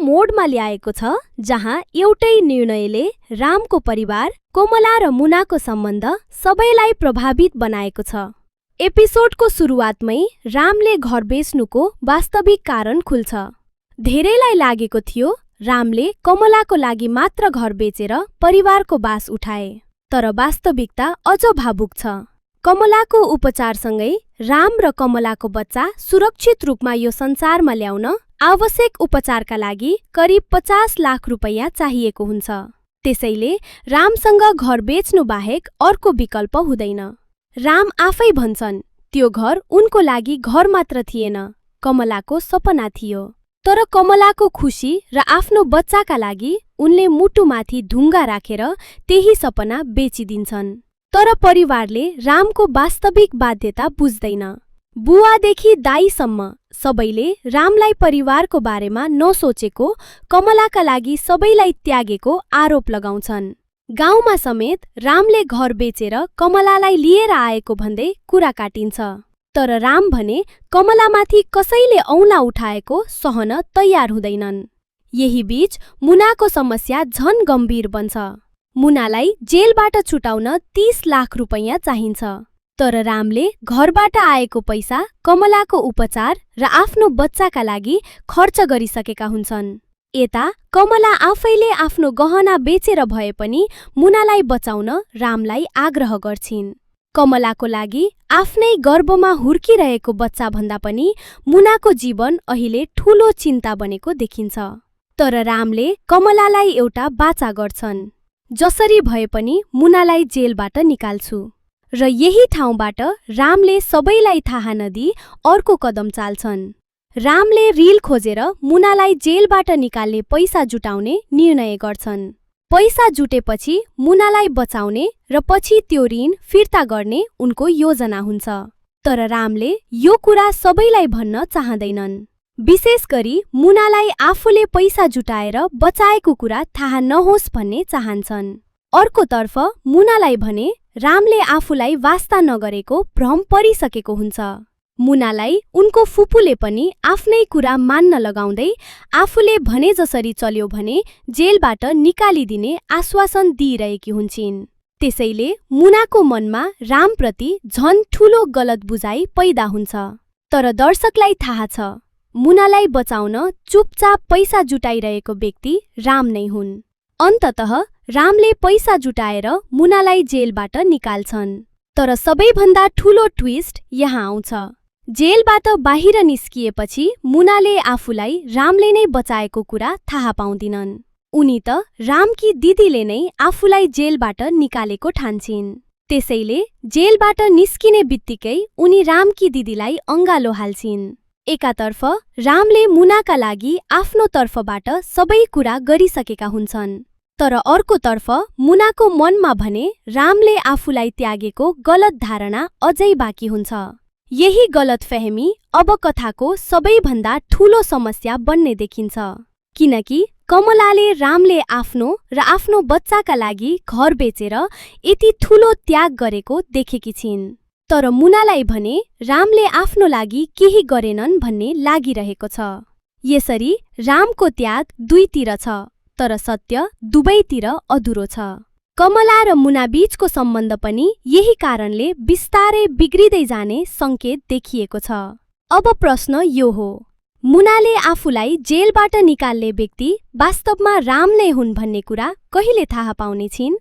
मोडमा ल्याएको छ जहाँ एउटै निर्णयले रामको परिवार, कोमला र मुनाको सम्बन्ध सबैलाई प्रभावित बनाएको छ। एपिसोडको सुरुवातमै रामले घर बेच्नुको वास्तविक कारण खुल्छ। धेरैलाई लागेको थियो रामले कमलाको लागि मात्र घर बेचेर परिवारको बास उठाए, तर वास्तविकता अझ भावुक छ। कमलाको उपचारसँगै राम र कमलाको बच्चा सुरक्षित रूपमा यो संसारमा ल्याउन आवश्यक उपचारका लागि करिब 50 लाख रुपैयाँ चाहिएको हुन्छ। त्यसैले रामसँग घर बेच्नु बाहेक अर्को विकल्प हुँदैन। राम आफै भन्छन् त्यो घर उनको लागि घर मात्र थिएन, कमलाको सपना थियो। तर कमलाको खुसी र आफ्नो बच्चाका लागि उनले मुटुमाथि ढुङ्गा राखेर त्यही सपना बेचिदिन्छन्। तर परिवारले रामको वास्तविक बाध्यता बुझ्दैन। बुवादेखि दाइसम्म सबैले रामलाई परिवारको बारेमा नसोचेको, कमलाका लागि सबैलाई त्यागेको आरोप लगाउँछन्। गाउँमा समेत रामले घर बेचेर कमलालाई लिएर आएको भन्दै कुरा काटिन्छ। तर राम भने कमलामाथि कसैले औँला उठाएको सहन तयार हुँदैनन्। यही बीच मुनाको समस्या झन गम्भीर बन्छ। मुनालाई जेलबाट छुटाउन 30 लाख रुपैयाँ चाहिन्छ। तर रामले घरबाट आएको पैसा कमलाको उपचार र आफ्नो बच्चाका लागि खर्च गरिसकेका हुन्छन्। यता कमला आफैले आफ्नो गहना बेचेर भए पनि मुनालाई बचाउन रामलाई आग्रह गर्छिन्। कमलाको लागि आफ्नै गर्भमा हुर्किरहेको बच्चा भन्दा पनि मुनाको जीवन अहिले ठूलो चिन्ता बनेको देखिन्छ। तर रामले कमलालाई एउटा बाचा गर्छन्, जसरी भए पनि मुनालाई जेलबाट निकाल्छु। र यही ठाउँबाट रामले सबैलाई थाहा नदिई अर्को कदम चाल्छन्। रामले रिल खोजेर मुनालाई जेलबाट निकाल्ने पैसा जुटाउने निर्णय गर्छन्। पैसा जुटेपछि मुनालाई बचाउने र पछि त्यो ऋण फिर्ता गर्ने उनको योजना हुन्छ। तर रामले यो कुरा सबैलाई भन्न चाहँदैनन्। विशेष गरी मुनालाई आफूले पैसा जुटाएर बचाएको कुरा थाहा नहोस् भन्ने चाहन्छन्। अर्कोतर्फ मुनालाई भने रामले आफूलाई वास्ता नगरेको भ्रम परिसकेको हुन्छ। मुनालाई उनको फुपूले पनि आफ्नै कुरा मान्न लगाउँदै आफूले भने जसरी चल्यो भने जेलबाट निकालिदिने आश्वासन दिइरहेकी हुन्छन्। त्यसैले मुनाको मनमा रामप्रति झन ठूलो गलत बुझाइ पैदा हुन्छ। तर दर्शकलाई थाहा छ मुनालाई बचाउन चुपचाप पैसा जुटाइरहेको व्यक्ति राम नै हुन्। अन्ततः रामले पैसा जुटाएर मुनालाई जेलबाट निकाल्छन्। तर सबैभन्दा ठूलो ट्विस्ट यहाँ आउँछ। जेलबाट बाहिर निस्किएपछि मुनाले आफूलाई रामले नै बचाएको कुरा थाहा पाउँदिनन्। उनी त रामकी दिदीले नै आफूलाई जेलबाट निकालेको ठान्छिन्। त्यसैले जेलबाट निस्किने बित्तिकै उनी रामकी दिदीलाई अङ्गालो हाल्छिन्। एकातर्फ रामले मुनाका लागि आफ्नो तर्फबाट सबै कुरा गरिसकेका हुन्छन्। तर अर्कोतर्फ मुनाको मनमा भने रामले आफूलाई त्यागेको गलत धारणा अझै बाँकी हुन्छ। यही गलतफहमी अब कथाको सबैभन्दा ठूलो समस्या बन्ने देखिन्छ। किनकि कमलाले रामले आफ्नो र आफ्नो बच्चाका लागि घर बेचेर यति ठूलो त्याग गरेको देखेकी छिन्। तर मुनालाई भने रामले आफ्नो लागि केही गरेनन् भन्ने लागिरहेको छ। यसरी रामको त्याग दुईतिर छ, तर सत्य दुवैतिर अधुरो छ। कमला र मुना बीचको सम्बन्ध पनि यही कारणले बिस्तारै बिग्रिँदै जाने संकेत देखिएको छ। अब प्रश्न यो हो, मुनाले आफूलाई जेलबाट निकाल्ने व्यक्ति वास्तवमा राम नै हुन् भन्ने कुरा कहिले थाहा पाउने छिन्?